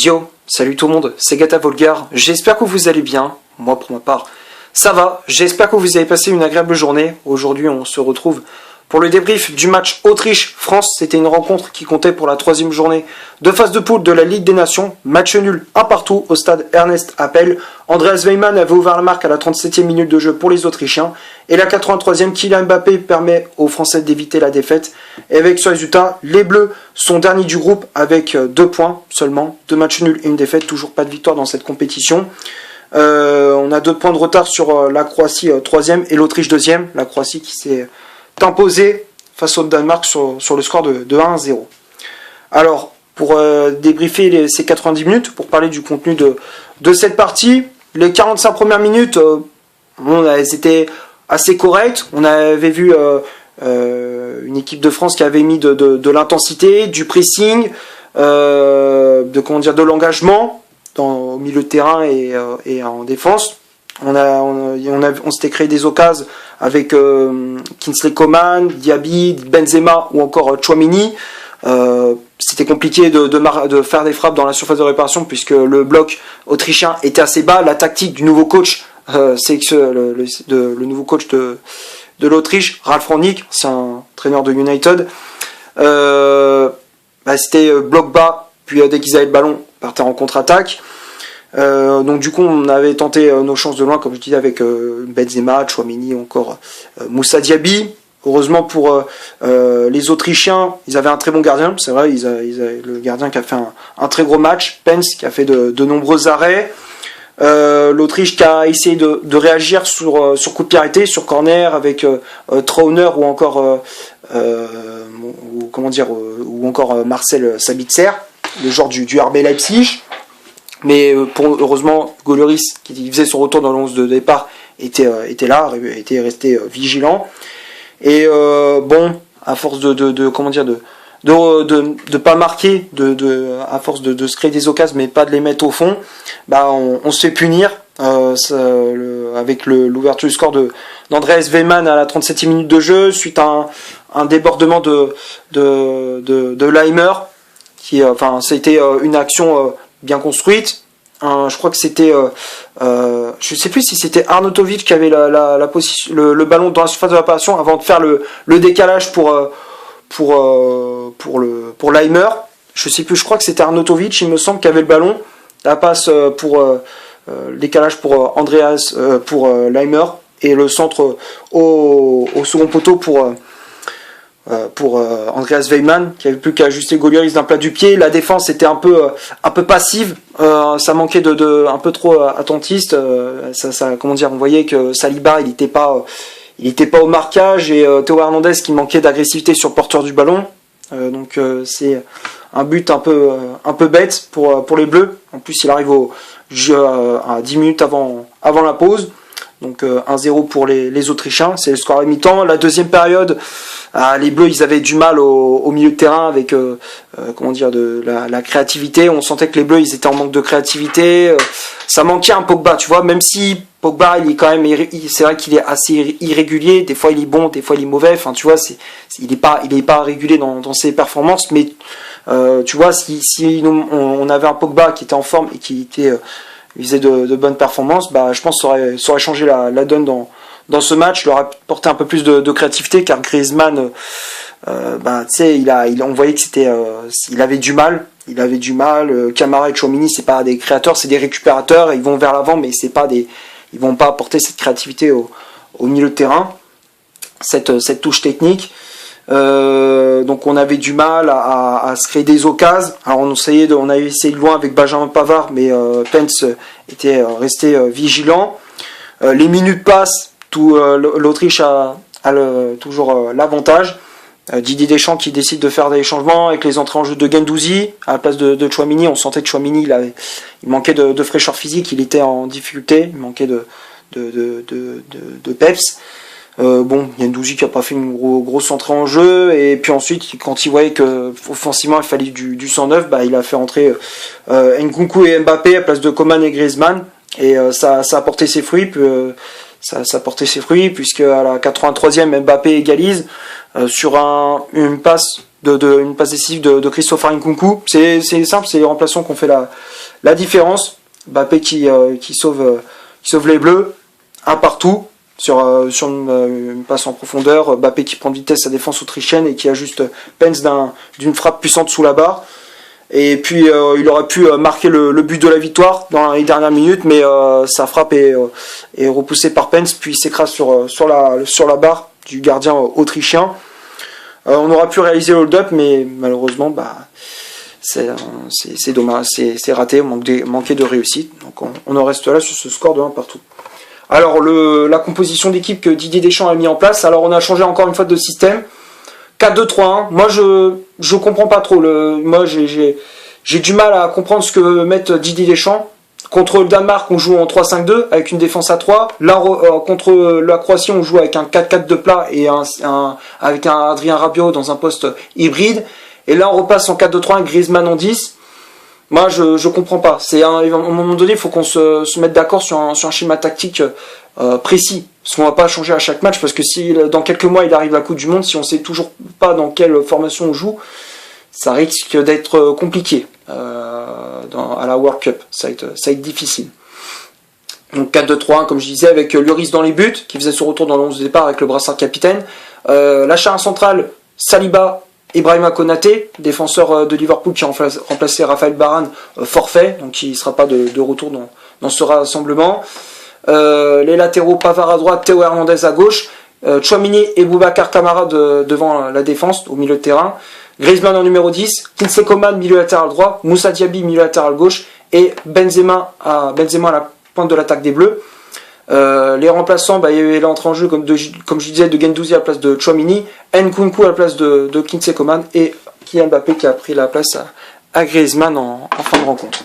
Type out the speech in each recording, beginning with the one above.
Yo, salut tout le monde, c'est Gata Volgar, j'espère que vous allez bien, moi pour ma part ça va, j'espère que vous avez passé une agréable journée. Aujourd'hui on se retrouve pour le débrief du match Autriche-France. C'était une rencontre qui comptait pour la troisième journée de phase de poule de la Ligue des Nations. Match nul, un partout au stade Ernest Happel. Andreas Weimann avait ouvert la marque à la 37e minute de jeu pour les Autrichiens. Et la 83e, Kylian Mbappé permet aux Français d'éviter la défaite. Et avec ce résultat, les Bleus sont derniers du groupe avec 2 points seulement. 2 matchs nuls et une défaite, toujours pas de victoire dans cette compétition. On a 2 points de retard sur la Croatie 3e et l'Autriche 2e. La Croatie qui s'est imposée face au Danemark sur le score de 1-0. Alors, pour débriefer ces 90 minutes, pour parler du contenu de cette partie, les 45 premières minutes, elles étaient assez correctes. On avait vu une équipe de France qui avait mis de l'intensité, du pressing, de l'engagement au milieu de terrain et en défense. On s'était créé des occasions avec Kingsley Coman, Diaby, Benzema ou encore Tchouaméni. C'était compliqué de faire des frappes dans la surface de réparation puisque le bloc autrichien était assez bas. La tactique du nouveau coach, c'est que le nouveau coach de l'Autriche, Ralf Rangnick, c'est un entraîneur de United, c'était bloc bas, puis dès qu'ils avaient le ballon, partaient en contre-attaque. Donc du coup on avait tenté nos chances de loin comme je disais avec Benzema, Tchouaméni ou encore Moussa Diaby. Heureusement pour les Autrichiens, ils avaient un très bon gardien, c'est vrai, ils avaient le gardien qui a fait un très gros match, Pence qui a fait de nombreux arrêts, l'Autriche qui a essayé de réagir sur coup de pied arrêté, sur corner avec Trauner ou encore Marcel Sabitzer, le joueur du RB Leipzig. Mais heureusement, Golioris, qui faisait son retour dans le 11 de départ, était là, était resté vigilant. Et à force de pas marquer, à force de se créer des occasions, mais pas de les mettre au fond, on se fait punir avec l'ouverture du score d'Andreas Weimann à la 37e minute de jeu, suite à un débordement de Leimer, c'était une action bien construite. Je crois que c'était je sais plus si c'était Arnautovic qui avait le ballon dans la surface de réparation avant de faire le décalage pour Leimer. Je sais plus, je crois que c'était Arnautovic, il me semble, qui avait le ballon. La passe pour le décalage pour Andreas pour Leimer et le centre au second poteau pour Andreas Weimann, qui avait plus qu'à ajuster Golioris d'un plat du pied. La défense était un peu passive, ça manquait un peu trop attentiste. On voyait que Saliba il était pas au marquage et Théo Hernandez qui manquait d'agressivité sur le porteur du ballon. Donc c'est un but un peu bête pour les Bleus. En plus il arrive au jeu à 10 minutes avant la pause. Donc 1-0 pour les Autrichiens, c'est le score à mi-temps. La deuxième période, les Bleus ils avaient du mal au milieu de terrain avec la créativité. On sentait que les Bleus ils étaient en manque de créativité. Ça manquait un Pogba, tu vois, même si Pogba il est quand même, c'est vrai qu'il est assez irrégulier. Des fois il est bon, des fois il est mauvais. Enfin tu vois, il est pas régulier dans ses performances. Mais tu vois, si on avait un Pogba qui était en forme et qui était il faisait de bonnes performances, je pense que ça aurait changé la donne dans ce match, il aurait apporté un peu plus de créativité, car Griezmann, on voyait que il avait du mal. Camara et Tchouaméni, c'est pas des créateurs, c'est des récupérateurs, ils vont vers l'avant, mais ils vont pas apporter cette créativité au milieu de terrain, cette touche technique. Donc on avait du mal à se créer des occasions. Alors on avait essayé de loin avec Benjamin Pavard, mais Pence était resté vigilant. Les minutes passent, l'Autriche a toujours l'avantage. Didier Deschamps qui décide de faire des changements avec les entrées en jeu de Guendouzi à la place de Tchouaméni. On sentait que Tchouaméni il manquait de fraîcheur physique, il était en difficulté, il manquait de peps. Guendouzi qui a pas fait une grosse entrée en jeu, et puis ensuite quand il voyait que offensivement il fallait du 109, il a fait entrer Nkunku et Mbappé à la place de Coman et Griezmann, et ça a porté ses fruits. Ça a porté ses fruits puisque à la 83e Mbappé égalise sur une passe une passe décisive de Christopher Nkunku. C'est simple, c'est les remplaçants qui ont fait la différence. Mbappé qui sauve les Bleus, un partout sur une passe en profondeur. Mbappé qui prend de vitesse sa défense autrichienne et qui ajuste Pence d'une frappe puissante sous la barre. Et puis il aurait pu marquer le but de la victoire dans les dernières minutes, mais sa frappe est repoussée par Pence, puis s'écrase sur la barre du gardien autrichien. On aurait pu réaliser le hold-up, mais malheureusement, c'est dommage, c'est raté, manqué de réussite. Donc on en reste là sur ce score de 1 partout. Alors la composition d'équipe que Didier Deschamps a mis en place, alors on a changé encore une fois de système. 4-2-3-1, moi je comprends pas trop. Moi j'ai du mal à comprendre ce que veut mettre Didier Deschamps. Contre le Danemark, on joue en 3-5-2 avec une défense à 3. Là, contre la Croatie, on joue avec un 4-4 de plat et avec un Adrien Rabiot dans un poste hybride. Et là, on repasse en 4-2-3 avec Griezmann en 10. Moi, je comprends pas. À un moment donné, il faut qu'on se mette d'accord sur un schéma tactique précis. Parce qu'on va pas changer à chaque match, parce que si dans quelques mois, il arrive la Coupe du Monde, si on sait toujours pas dans quelle formation on joue, ça risque d'être compliqué. À la World Cup, ça va être difficile. Donc 4-2-3-1 comme je disais, avec Lloris dans les buts, qui faisait son retour dans le 11 de départ avec le brassard capitaine. La charnière centrale, Saliba, Ibrahima Konaté, défenseur de Liverpool qui a remplacé Raphaël Varane, forfait, donc il ne sera pas de retour dans ce rassemblement. Les latéraux, Pavard à droite, Théo Hernandez à gauche, Tchouaméni et Boubacar Kamara devant la défense, au milieu de terrain. Griezmann en numéro 10, Kingsley Coman milieu latéral droit, Moussa Diaby milieu latéral gauche et Benzema à la pointe de l'attaque des Bleus. Les remplaçants, il y avait l'entrée en jeu comme je disais de Guendouzi à la place de Tchouaméni, Nkunku à la place de Kingsley Coman et Kylian Mbappé qui a pris la place à Griezmann en fin de rencontre.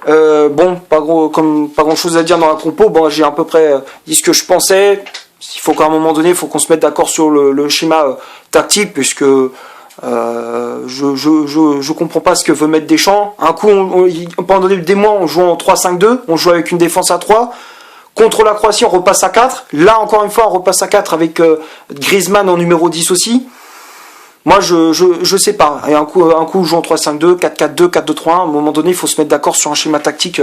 Pas grand chose à dire dans la compo. J'ai à peu près dit ce que je pensais. Il faut qu'à un moment donné, il faut qu'on se mette d'accord sur le schéma tactique, puisque je comprends pas ce que veut mettre Deschamps. Un coup, pendant des mois, on joue en 3-5-2, on joue avec une défense à 3. Contre la Croatie, on repasse à 4. Là, encore une fois, on repasse à 4 avec Griezmann en numéro 10 aussi. Moi, je sais pas. Et un coup, on joue en 3-5-2, 4-4-2, 4-2-3-1. À un moment donné, il faut se mettre d'accord sur un schéma tactique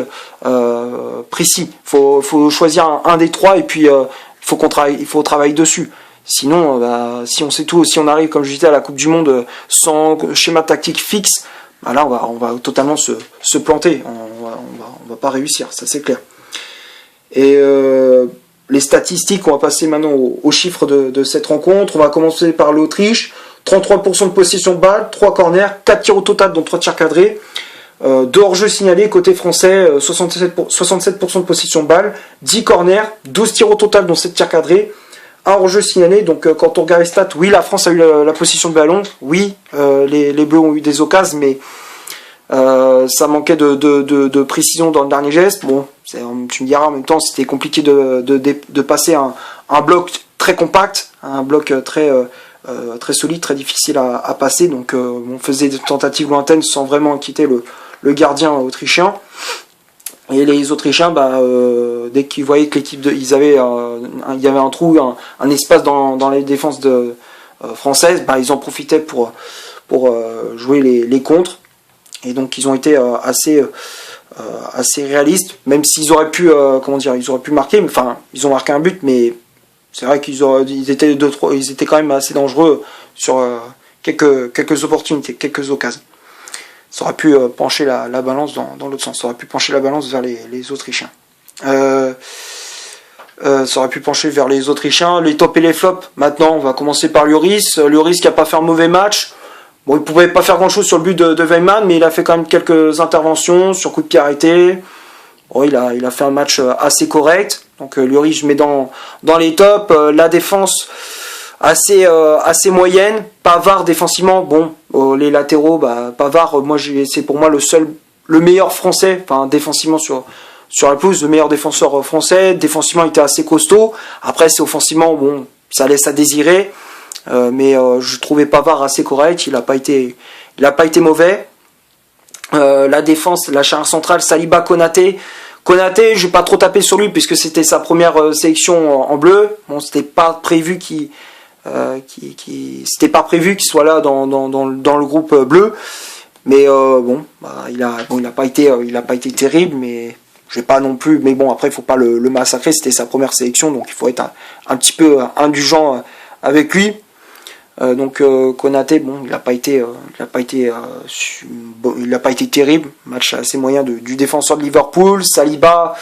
précis. Faut choisir un des trois et puis il faut travailler dessus. Sinon, si on sait tout, si on arrive, comme je disais, à la Coupe du Monde sans schéma tactique fixe, là, on va totalement se planter. On va pas réussir, ça c'est clair. Et les statistiques, on va passer maintenant aux chiffres de cette rencontre. On va commencer par l'Autriche. 33% de possession de balle, 3 corners, 4 tirs au total, dont 3 tirs cadrés. 2 hors-jeu signalés, côté français, 67% de possession de balle, 10 corners, 12 tirs au total, dont 7 tirs cadrés. Un hors-jeu signalé, donc quand on regarde les stats, oui, la France a eu la possession de ballon, oui, les Bleus ont eu des occasions, mais ça manquait de précision dans le dernier geste. Bon, tu me diras en même temps, c'était compliqué de passer un bloc très compact, un bloc très solide, très difficile à passer, donc on faisait des tentatives lointaines sans vraiment inquiéter le gardien autrichien. Et les Autrichiens, dès qu'ils voyaient que l'équipe il y avait un trou, un espace dans les défenses françaises, ils en profitaient pour jouer les contres. Et donc ils ont été assez réalistes, même s'ils auraient pu marquer. Enfin, ils ont marqué un but, mais c'est vrai ils étaient quand même assez dangereux sur quelques opportunités, quelques occasions. Ça aurait pu pencher la balance dans l'autre sens. Ça aurait pu pencher la balance vers les Autrichiens. Ça aurait pu pencher vers les Autrichiens. Les tops et les flops. Maintenant, on va commencer par Lloris. Lloris qui n'a pas fait un mauvais match. Bon, il ne pouvait pas faire grand-chose sur le but de Weimann, mais il a fait quand même quelques interventions sur coup de pied arrêté. Bon, il a fait un match assez correct. Donc Lloris, je mets dans les tops. La défense assez moyenne. Pavard défensivement, bon, les latéraux, Pavard, c'est pour moi le meilleur français, enfin défensivement sur la pelouse, le meilleur défenseur français. Défensivement, il était assez costaud. Après, c'est offensivement, bon, ça laisse à désirer, mais je trouvais Pavard assez correct. Il a pas été mauvais. La défense, la charnière centrale, Saliba, Konaté, je vais pas trop taper sur lui puisque c'était sa première sélection en bleu. Bon, c'était pas prévu c'était pas prévu qu'il soit là dans le groupe bleu. Mais bon, il a pas été terrible, mais je vais pas non plus. Mais bon, après il faut pas le massacrer. C'était sa première sélection, donc il faut être un petit peu indulgent avec lui. Donc Konaté, bon, il n'a pas été terrible. Match assez moyen du défenseur de Liverpool. Saliba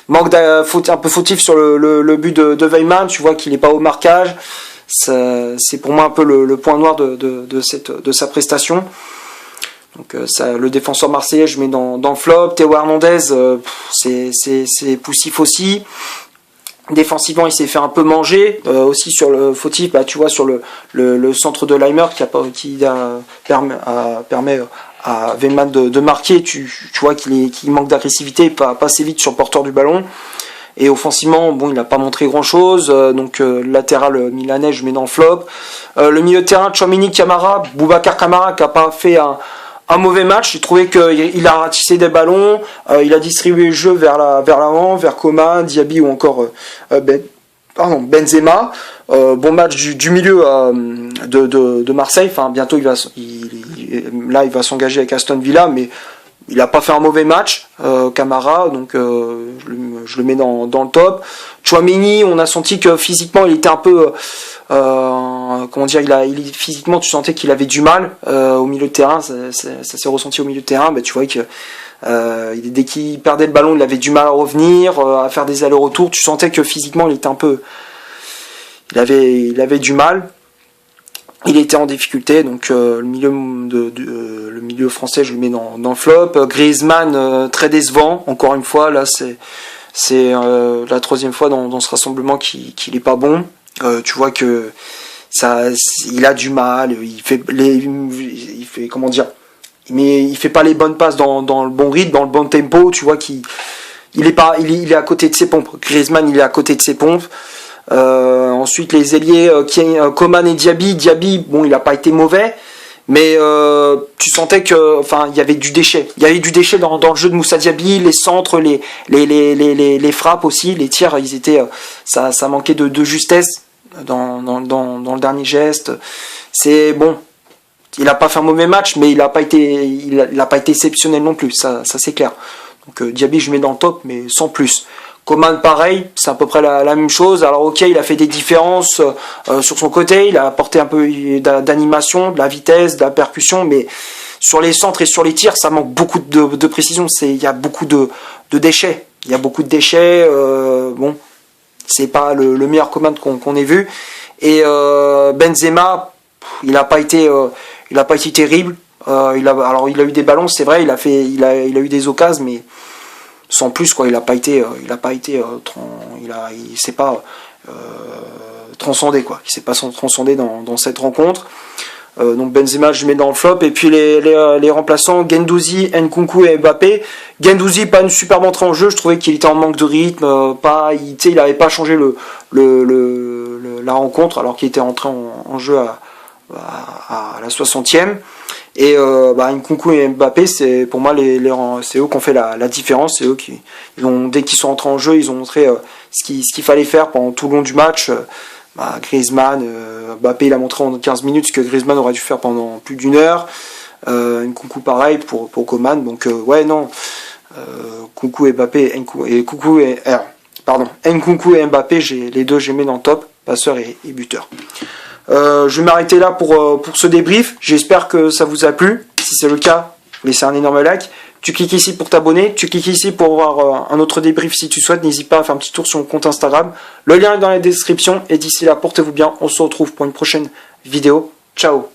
manque un peu fautif sur le but de Weimann. Tu vois qu'il n'est pas au marquage. C'est pour moi un peu le point noir de sa prestation. Donc le défenseur marseillais, je mets dans le flop. Théo Hernandez, c'est poussif aussi. Défensivement, il s'est fait un peu manger. Aussi sur le fautif, tu vois, sur le centre de Leimer qui permet à Weimann de marquer. Tu vois qu'il manque d'agressivité, pas assez vite sur le porteur du ballon. Et offensivement, bon, il n'a pas montré grand-chose. Donc latéral milanais, je mets dans le flop. Le milieu de terrain, Tchouaméni, Camara, Boubacar Camara, qui n'a pas fait un mauvais match. J'ai trouvé qu'il a ratissé des ballons, il a distribué le jeu vers l'avant, vers Coman, Diaby ou encore Benzema. Bon match du milieu de Marseille. Enfin, bientôt il va s'engager avec Aston Villa, mais il n'a pas fait un mauvais match, Camara, donc je le mets dans le top. Tchouaméni, on a senti que physiquement il était un peu physiquement tu sentais qu'il avait du mal au milieu de terrain, ça s'est ressenti au milieu de terrain. Tu vois que dès qu'il perdait le ballon, il avait du mal à revenir, à faire des allers-retours. Tu sentais que physiquement il était un peu, il avait du mal. Il était en difficulté, donc le milieu français, je le mets dans le flop. Griezmann, très décevant, encore une fois. Là, c'est la troisième fois dans ce rassemblement qu'il est pas bon. Tu vois que il a du mal. Il fait comment dire, mais il fait pas les bonnes passes dans le bon rythme, dans le bon tempo. Tu vois qu'il est à côté de ses pompes. Griezmann, il est à côté de ses pompes. Ensuite les ailiers Coman et Diaby, bon, il a pas été mauvais, mais tu sentais que, enfin, il y avait du déchet dans le jeu de Moussa Diaby, les centres, les frappes aussi, les tirs, ils étaient ça manquait de justesse dans le dernier geste. C'est bon, il a pas fait un mauvais match, mais il a pas été exceptionnel non plus, ça c'est clair. Donc Diaby, je mets dans le top, mais sans plus. Coman, pareil, c'est à peu près la même chose. Alors ok, il a fait des différences sur son côté, il a apporté un peu d'animation, de la vitesse, de la percussion, mais sur les centres et sur les tirs, ça manque beaucoup de précision. Il y a beaucoup de déchets. Il y a beaucoup de déchets. Bon, c'est pas le meilleur Coman qu'on ait vu. Et Benzema, il n'a pas été terrible. Il a eu des ballons, c'est vrai, il a eu des occasions, mais sans plus, quoi. Il s'est pas transcendé, quoi. Il s'est pas transcendé dans cette rencontre. Donc Benzema, je mets dans le flop. Et puis les remplaçants, Guendouzi, Nkunku et Mbappé. Guendouzi, pas une superbe entrée en jeu. Je trouvais qu'il était en manque de rythme. Il n'avait pas changé la rencontre, alors qu'il était entré en jeu à la 60e. Et Nkunku et Mbappé, c'est pour moi c'est eux qui ont fait la différence. C'est eux dès qu'ils sont entrés en jeu, ils ont montré ce qu'il fallait faire pendant tout le long du match. Griezmann, Mbappé, il a montré en 15 minutes ce que Griezmann aurait dû faire pendant plus d'une heure. Nkunku pareil pour Coman. Donc Nkunku et Mbappé, Nkunku et Mbappé, les deux, j'ai mis dans le top, passeur et buteur. Je vais m'arrêter là pour ce débrief. J'espère que ça vous a plu. Si c'est le cas, laissez un énorme like. Tu cliques ici pour t'abonner. Tu cliques ici pour voir un autre débrief si tu souhaites. N'hésite pas à faire un petit tour sur mon compte Instagram. Le lien est dans la description. Et d'ici là, portez-vous bien. On se retrouve pour une prochaine vidéo. Ciao.